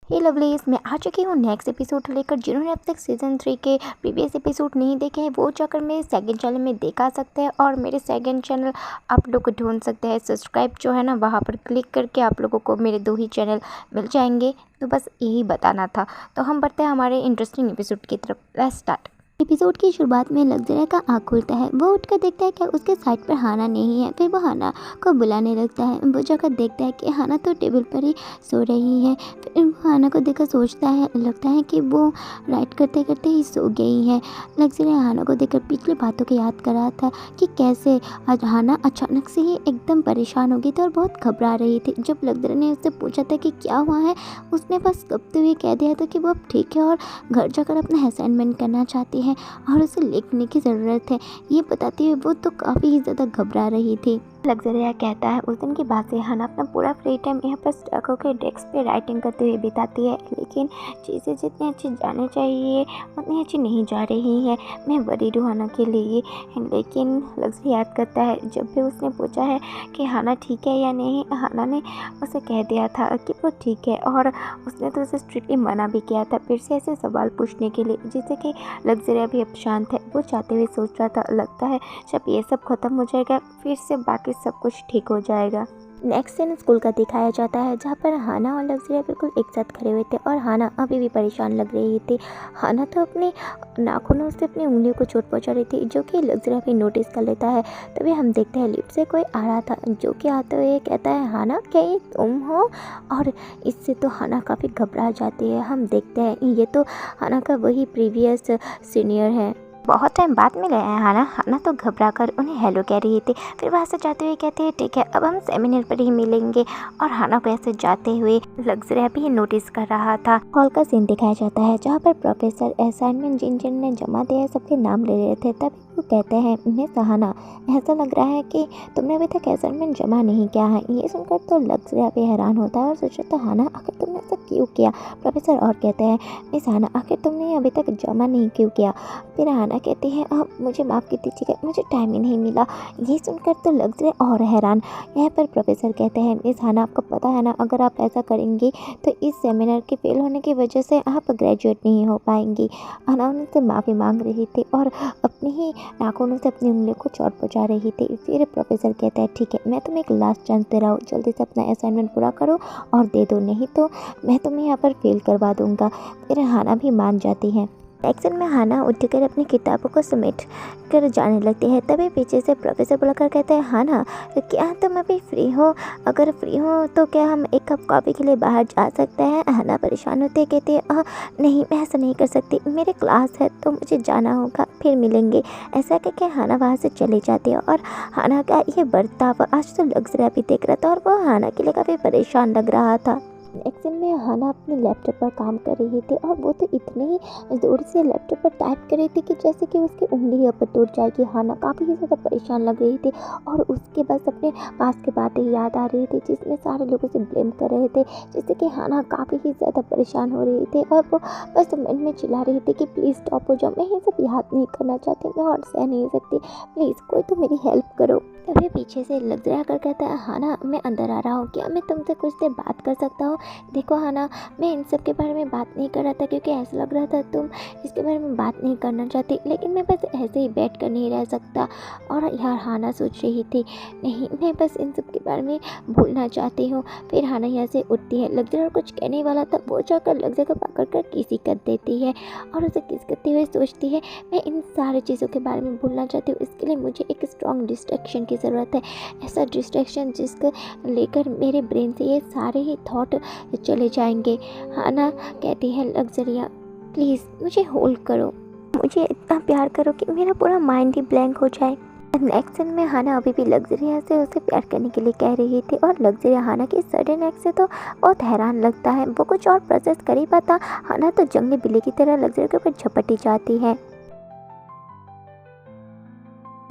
हे lovelies, मैं आ चुकी हूँ नेक्स्ट एपिसोड लेकर। जिन्होंने अब तक सीज़न 3 के प्रीवियस एपिसोड नहीं देखे हैं वो जाकर मेरे सेकंड चैनल में देखा सकते हैं। और मेरे सेकंड चैनल आप लोग को ढूंढ सकते हैं, सब्सक्राइब जो है ना वहाँ पर क्लिक करके आप लोगों को मेरे 2 ही चैनल मिल जाएंगे। तो बस यही बताना था। तो हम बढ़ते हैं हमारे इंटरेस्टिंग एपिसोड की तरफ। Let's start. एपिसोड की शुरुआत में लग्जरिया का आँख खुलता है। वो उठकर देखता है कि उसके साइड पर हाना नहीं है। फिर वो हाना को बुलाने लगता है। वो जाकर देखता है कि हाना तो टेबल पर ही सो रही है। फिर वो हाना को देखकर सोचता है, लगता है कि वो राइड करते करते ही सो गई है। लग्जरिया हाना को देखकर पिछली बातों को याद कर रहा था कि कैसे आज हाना अचानक से ही एकदम परेशान हो गई थी और बहुत घबरा रही थी। जब लग्जरिया ने उससे पूछा था कि क्या हुआ है, उसने बस कपते हुए कह दिया था कि वो अब ठीक है और घर जाकर अपना असाइनमेंट करना चाहती है और उसे लिखने की ज़रूरत है। ये बताते हुए वो तो काफ़ी ज़्यादा घबरा रही थी। लग्जरिया कहता है उस दिन की बात से हाना अपना पूरा फ्री टाइम यहाँ पर स्टक होकर डेस्क पे राइटिंग करते हुए बिताती है, लेकिन चीज़ें जितनी अच्छी जानी चाहिए उतनी अच्छी नहीं जा रही है। मैं वरीड हूँ हाना के लिए। लेकिन लग्जरिया याद करता है जब भी उसने पूछा है कि हाना ठीक है या नहीं, हाना ने उसे कह दिया था कि वो ठीक है और उसने तो उसे स्ट्रिक्टली मना भी किया था फिर से ऐसे सवाल पूछने के लिए, जिससे कि लग्जरिया भी अब शांत है। वो चाहते हुए सोच रहा था, लगता है जब ये सब खत्म हो जाएगा फिर से बाकी सब कुछ ठीक हो जाएगा। नेक्स्ट सीन स्कूल का दिखाया जाता है, जहाँ पर हाना और लग्जरिया बिल्कुल एक साथ खड़े हुए थे और हाना अभी भी परेशान लग रही थी। हाना तो अपने नाखूनों से अपनी उंगलियों को चोट पहुंचा रही थी, जो कि लग्जरिया भी नोटिस कर लेता है। तभी हम देखते हैं लिफ्ट से कोई आ रहा था, जो कि आते हुए कहता है, हाना क्या ये तुम हो? और इससे तो हाना काफ़ी घबरा जाती है। हम देखते हैं ये तो हाना का वही प्रीवियस सीनियर है। बहुत टाइम बाद मिले हैं हाना। हाना तो घबरा कर उन्हें हेलो कह रही थी। फिर वहाँ से जाते हुए कहते हैं, ठीक है अब हम सेमिनार पर ही मिलेंगे। और हाना को ऐसे जाते हुए लग्जरिया भी नोटिस कर रहा था। हॉल का सीन दिखाया जाता है, जहाँ पर प्रोफेसर असाइनमेंट जिन जिन ने जमा दिया है सबके नाम ले रहे थे। तब वो कहते हैं, मिस हाना ऐसा लग रहा है कि तुमने अभी तक असाइनमेंट जमा नहीं किया है। ये सुनकर तो लग्जरिया भी हैरान होता है और सोचता, हाना आखिर तुमने ऐसा क्यों किया? प्रोफेसर और कहते हैं, मिस हाना आखिर तुमने अभी तक जमा नहीं क्यों किया? फिर हाना कहती है, अब मुझे माफ़ कर दीजिएगा, मुझे टाइम ही नहीं मिला। ये सुनकर तो लग्जरिया और हैरान। यहाँ पर प्रोफेसर कहते हैं, मिस हाना आपको पता है ना, अगर आप ऐसा करेंगी तो इस सेमिनार के फेल होने की वजह से आप ग्रेजुएट नहीं हो पाएंगी। हाना उनसे माफ़ी मांग रही थी और अपनी ही नाखूनों से अपनी उंगलियों को चोट पहुँचा रही थी। फिर प्रोफेसर कहता है, ठीक है मैं तुम्हें एक लास्ट चांस दे रहा हूँ, जल्दी से अपना असाइनमेंट पूरा करो और दे दो, नहीं तो मैं तुम्हें यहाँ पर फेल करवा दूँगा। फिर हाना भी मान जाती है। एक्शन में हाना उठकर अपनी किताबों को समेट कर जाने लगती है। तभी पीछे से प्रोफेसर बुलाकर कहता है, हाना क्या तुम अभी फ्री हो? अगर फ्री हो तो क्या हम एक कप कॉफ़ी के लिए बाहर जा सकते हैं? हाना परेशान होती है, कहती है, नहीं मैं ऐसा नहीं कर सकती, मेरे क्लास है तो मुझे जाना होगा, फिर मिलेंगे। ऐसा करके हाना वहाँ से चली जाती है। और हाना का ये बर्ताव आज तो लग्जरिया भी देख रहा था और वो हाना के लिए काफ़ी परेशान लग रहा था। एक्शन में हाना अपने लैपटॉप पर काम कर रही थी और वो तो इतने ही जोर से लैपटॉप पर टाइप कर रही थी कि जैसे कि उसकी उंगली अब टूट जाएगी। हाना काफ़ी ज़्यादा परेशान लग रही थी और उसके बस अपने पास की बातें याद आ रही थी, जिसमें सारे लोगों से ब्लेम कर रहे थे, जिससे कि हाना काफ़ी ही ज़्यादा परेशान हो रही थी और वो बस मन में चिल्ला रही थी कि प्लीज़ स्टॉप हो जाओ, मैं ये सब याद नहीं करना चाहती, मैं और सह नहीं सकती, प्लीज़ कोई तो मेरी हेल्प करो। तभी पीछे से लग्जरिया कर कहता है, हाना मैं अंदर आ रहा हूँ, क्या मैं तुमसे कुछ देर बात कर सकता हूँ? देखो हाना, मैं इन सब के बारे में बात नहीं कर रहा था क्योंकि ऐसा लग रहा था तुम इसके बारे में बात नहीं करना चाहती, लेकिन मैं बस ऐसे ही बैठ कर नहीं रह सकता। और यार हाना सोच रही थी, नहीं मैं बस इन सब के बारे में भूलना चाहती हूँ। फिर हाना यहाँ से उठती है। लग्जरिया कुछ कहने वाला था, वो जाकर लग्जरिया को पकड़ कर किसी कर देती है और उसे किस करते हुए सोचती है, मैं इन सारी चीज़ों के बारे में भूलना चाहती हूँ, इसके लिए मुझे एक स्ट्रॉन्ग डिस्ट्रैक्शन की ज़रूरत है, ऐसा डिस्ट्रैक्शन जिसको लेकर मेरे ब्रेन से ये सारे ही थॉट चले जाएंगे। हाना कहती है, लग्जरिया प्लीज़ मुझे होल्ड करो, मुझे इतना प्यार करो कि मेरा पूरा माइंड ही ब्लैंक हो जाए। नेक्स्ट सीन में हाना अभी भी लग्जरिया से उसे प्यार करने के लिए कह रही थी और लग्जरिया हाना की सडन एक्ट से तो बहुत हैरान लगता है। वो कुछ और प्रोसेस कर ही पाता, हाना तो जंगली बिल्ली की तरह लग्जरिया के ऊपर झपटी जाती है।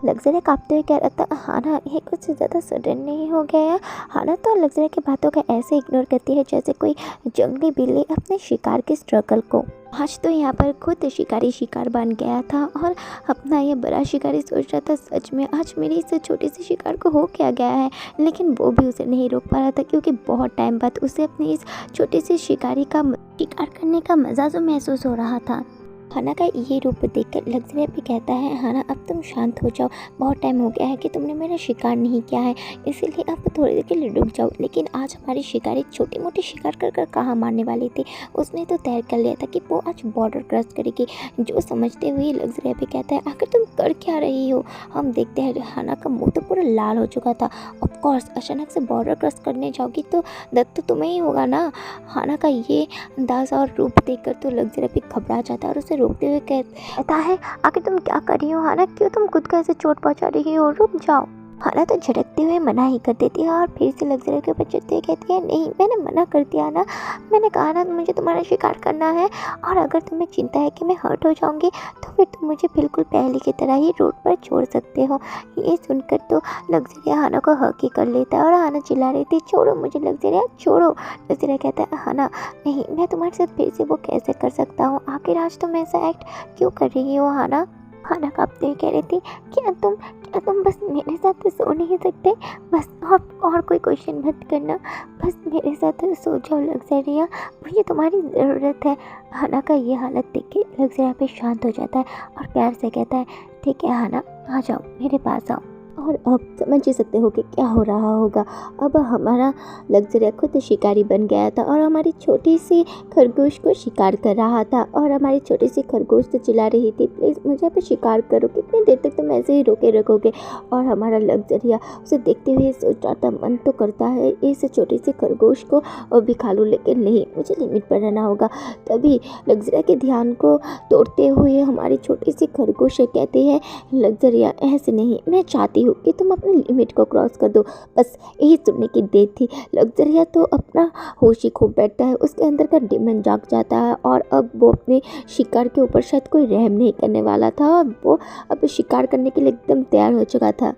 लग्जरिया काँपते हुए कह रहा था, हाना ये कुछ ज़्यादा सडन नहीं हो गया? हाना तो लग्जरिया की बातों का ऐसे इग्नोर करती है जैसे कोई जंगली बिल्ली अपने शिकार के स्ट्रगल को। आज तो यहाँ पर खुद शिकारी शिकार बन गया था और अपना ये बड़ा शिकारी सोच रहा था, सच में आज मेरी इस छोटे से शिकार को हो क्या गया है। लेकिन वो भी उसे नहीं रोक पा रहा था क्योंकि बहुत टाइम बाद उसे अपने इस छोटे से शिकारी का शिकार करने का मज़ा जो महसूस हो रहा था। हाना का ये रूप देखकर लग्जरिया भी कहता है, हाना अब तुम शांत हो जाओ, बहुत टाइम हो गया है कि तुमने मेरा शिकार नहीं किया है, इसीलिए अब थोड़ी देर के लिए रुक जाओ। लेकिन आज हमारी शिकारी छोटी मोटी शिकार कर कर कहाँ मारने वाली थी, उसने तो तय कर लिया था कि वो आज बॉर्डर क्रॉस करेगी। जो समझते हुए लग्जरिया भी कहता है, आखिर तुम कर क्या रही हो? हम देखते हैं हाना का मुँह तो पूरा लाल हो चुका था। ऑफकोर्स अचानक से बॉर्डर क्रॉस करने जाओगी तो दर्द तो तुम्हें ही होगा ना। हाना का ये अंदाज़ और रूप देखकर तो लग्जरिया भी घबरा जाता है और उसे रोकते हुए कहता है, आखिर तुम क्या कर रही हो हाना? क्यों तुम खुद को ऐसे चोट पहुंचा रही हो? रुक जाओ। हाना तो झटकते हुए मना ही कर देती है और फिर से लग्जरिया के ऊपर चढ़ते हुए कहती है, नहीं मैंने मना कर दिया ना, मैंने कहा ना मुझे तुम्हारा शिकार करना है, और अगर तुम्हें चिंता है कि मैं हर्ट हो जाऊंगी तो फिर तुम मुझे बिल्कुल पहले की तरह ही रोड पर छोड़ सकते हो। ये सुनकर तो लग्जरिया हाना को हक ही कर लेता है और हाना चिल्ला रही थी, छोड़ो मुझे लग्जरिया, छोड़ो। लग्जरिया कहता है, हाना नहीं, मैं तुम्हारे साथ फिर से वो कैसे कर सकता हूँ? आखिर आज तुम ऐसा एक्ट क्यों कर रही हो हाना? हाना काँपते हुए कह रही थी, क्या तुम बस मेरे साथ सो नहीं सकते? बस और कोई क्वेश्चन मत करना, बस मेरे साथ सो जाओ लग्जरिया, मुझे तुम्हारी ज़रूरत है। हाना का ये हालत देख के लग्जरिया पे शांत हो जाता है और प्यार से कहता है, ठीक है हाना, आ जाओ मेरे पास आओ। और अब समझ ही सकते हो कि क्या हो रहा होगा। अब हमारा लग्जरिया खुद शिकारी बन गया था और हमारी छोटी सी खरगोश को शिकार कर रहा था, और हमारी छोटी सी खरगोश तो चिल्ला रही थी, प्लीज़ मुझे अब शिकार करो, कितनी देर तक तुम ऐसे ही रोके रखोगे? और हमारा लग्जरिया उसे देखते हुए सोच रहा था, मन तो करता है इस छोटी सी खरगोश को और भी खा लूँ, लेकिन नहीं, मुझे लिमिट पर रहना होगा। तभी लग्जरिया के ध्यान को तोड़ते हुए हमारी छोटी सी खरगोश कहती है, लग्जरिया ऐसे नहीं, मैं चाहती हूँ कि तुम अपनी लिमिट को क्रॉस कर दो। बस यही सुनने की देर थी। लग्जरिया तो अपना होश ही खो बैठता है, उसके अंदर का डेमन जाग जाता है और अब वो अपने शिकार के ऊपर शायद कोई रहम नहीं करने वाला था। वो अब शिकार करने के लिए एकदम तैयार हो चुका था।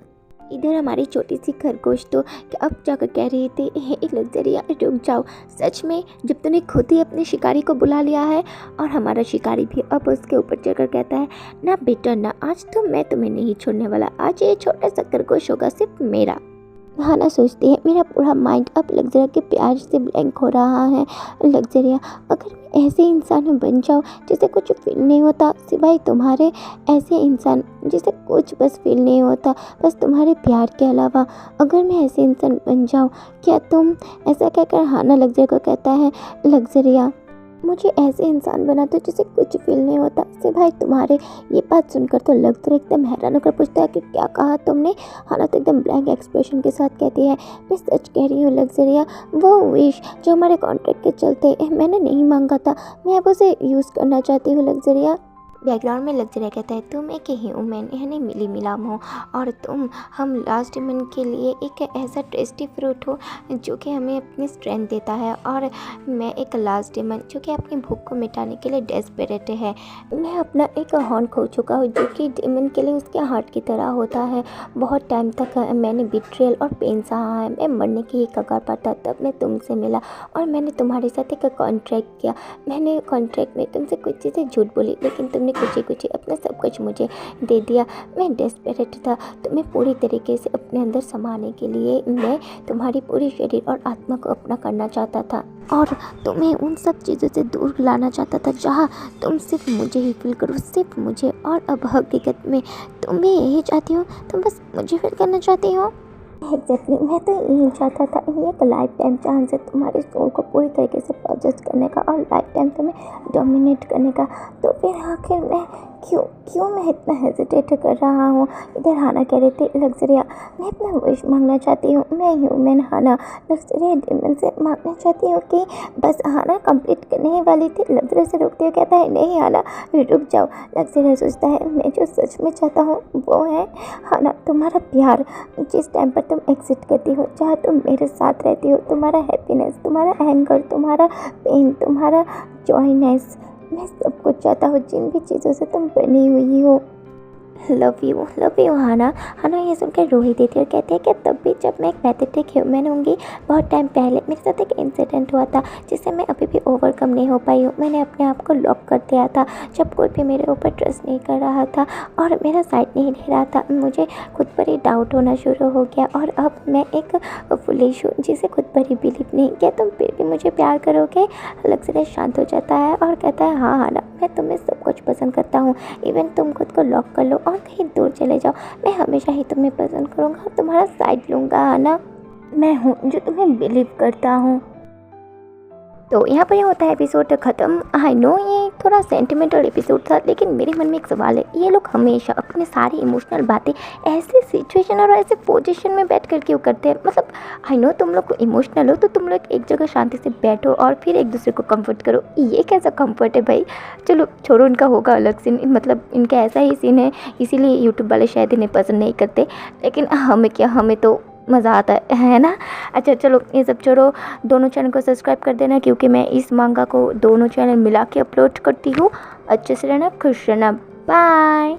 इधर हमारी छोटी सी खरगोश तो अब जाकर कह रही थी, हे लग्जरिया रुक जाओ, सच में जब तूने खुद ही अपने शिकारी को बुला लिया है। और हमारा शिकारी भी अब उसके ऊपर चढ़कर कहता है, ना बेटा ना, आज तो मैं तुम्हें नहीं छोड़ने वाला, आज ये छोटा सा खरगोश होगा सिर्फ मेरा। हाना सोचती है, मेरा पूरा माइंड अब लग्जरिया के प्यार से ब्लैंक हो रहा है। लग्जरिया, अगर मैं ऐसे इंसान बन जाऊँ जिसे कुछ फील नहीं होता सिवाय तुम्हारे, ऐसे इंसान जिसे कुछ बस फील नहीं होता बस तुम्हारे प्यार के अलावा, अगर मैं ऐसे इंसान बन जाऊँ, क्या तुम? ऐसा कहकर हाना लग्जरिया को कहता है, लग्जरिया मुझे ऐसे इंसान बना दो जिसे कुछ फील नहीं होता सिवाय तुम्हारे। ये बात सुनकर तो लग्जरिया एकदम हैरान होकर पूछता है कि क्या कहा तुमने? हाना तो एकदम ब्लैंक एक्सप्रेशन के साथ कहती है, मैं सच कह रही हूँ लग्जरिया, वो विश जो हमारे कॉन्ट्रैक्ट के चलते मैंने नहीं मांगा था, मैं अब उसे यूज़ करना चाहती हूँ लग्जरिया। बैकग्राउंड में लग्जरिया कहता है, तुम एक ह्यूमन यानी मिली मिलाम हो, और तुम हम लास्ट ह्यूमन के लिए एक ऐसा टेस्टी फ्रूट हो जो कि हमें अपनी स्ट्रेंथ देता है, और मैं एक लास्ट ह्यूमन जो कि अपनी भूख को मिटाने के लिए डेस्परेट है। मैं अपना एक हॉर्न खो चुका हूँ जो कि डेमन के लिए उसके हार्ट की तरह होता है। बहुत टाइम तक मैंने बिट्रेयल और पेन सहा है, मैं मरने की ही कगार पर था, तब मैं तुमसे मिला और मैंने तुम्हारे साथ एक कॉन्ट्रैक्ट किया। मैंने कॉन्ट्रैक्ट में तुमसे कुछ चीज़ें झूठ बोली, लेकिन तुमने कुछ अपना सब कुछ मुझे दे दिया। मैं डेस्परेट था तुम्हें पूरी तरीके से अपने अंदर समाने के लिए। मैं तुम्हारी पूरी शरीर और आत्मा को अपना करना चाहता था और तुम्हें उन सब चीज़ों से दूर लाना चाहता था जहाँ तुम सिर्फ मुझे ही फील करो, सिर्फ मुझे। और अब हकीकत में तुम भी यही चाहती हो, तुम बस मुझे फील करना चाहती हो। एग्जैक्टली, मैं तो यही चाहता था, ये एक लाइफ टाइम चांस है तुम्हारी सोल को पूरी तरीके से प्रोजेस करने का और लाइफ टाइम तुम्हें डोमिनेट करने का। तो फिर आखिर मैं क्यों मैं इतना हेजिटेट कर रहा हूँ? इधर हाना कह रही थी, लग्जरिया मैं अपना विश मांगना चाहती हूँ, मैं ह्यूमन हाना लग्जरिया डेमन से मांगना चाहती हूँ कि बस। हाना कंप्लीट करने ही वाली थी, लग्जरिया से रुकते हुए कहता है, नहीं हाना रुक जाओ। लग्जरिया सोचता है, मैं जो सच में चाहता हूँ वो है हाना तुम्हारा प्यार। जिस टाइम पर तुम एग्जिट करती हो, जहाँ तुम मेरे साथ रहती हो, तुम्हारा हैप्पीनेस, तुम्हारा एंगर, तुम्हारा पेन, तुम्हारा जॉयनेस, मैं सब कुछ चाहता हूँ, जिन भी चीज़ों से तुम बनी हुई हो। लव यू हाना। हाना ये सुनकर रो ही देती है और कहती है कि तब भी जब मैं एक पैथेटिक ह्यूमन होंगी, बहुत टाइम पहले मेरे साथ एक इंसिडेंट हुआ था जिससे मैं अभी भी ओवरकम नहीं हो पाई हूँ। मैंने अपने आप को लॉक कर दिया था जब कोई भी मेरे ऊपर ट्रस्ट नहीं कर रहा था और मेरा साइड नहीं ले रहा था। मुझे खुद पर ही डाउट होना शुरू हो गया और अब मैं एक फुलिश हूँ जिसे खुद पर ही बिलीव नहीं किया। तुम फिर भी मुझे प्यार करोगे? लक्ष्य शांत हो जाता है और कहता है हाँ हाना, मैं तुम्हें सब कुछ पसंद करता हूँ। इवन तुम खुद को लॉक कर लो और कहीं दूर चले जाओ, मैं हमेशा ही तुम्हें पसंद करूँगा और तुम्हारा साइड लूँगा हाना। मैं हूँ जो तुम्हें बिलीव करता हूँ। तो यहाँ पर ये होता है एपिसोड ख़त्म। आई नो ये थोड़ा सेंटिमेंटल एपिसोड था, लेकिन मेरे मन में एक सवाल है, ये लोग हमेशा अपने सारी इमोशनल बातें ऐसे सिचुएशन और ऐसे पोजीशन में बैठ कर क्यों करते हैं? मतलब आई नो तुम लोग इमोशनल हो तो तुम लोग एक जगह शांति से बैठो और फिर एक दूसरे को कंफर्ट करो। ये कैसा कंफर्ट है भाई? चलो छोड़ो, उनका होगा अलग सीन, मतलब इनका ऐसा ही सीन है, इसीलिए यूट्यूब वाले शायद इन्हें पसंद नहीं करते। लेकिन हमें क्या, हमें तो मज़ा आता है ना। अच्छा चलो ये सब छोड़ो, दोनों चैनल को सब्सक्राइब कर देना क्योंकि मैं इस मांगा को दोनों चैनल मिला के अपलोड करती हूँ। अच्छे से रहना, खुश रहना, बाय।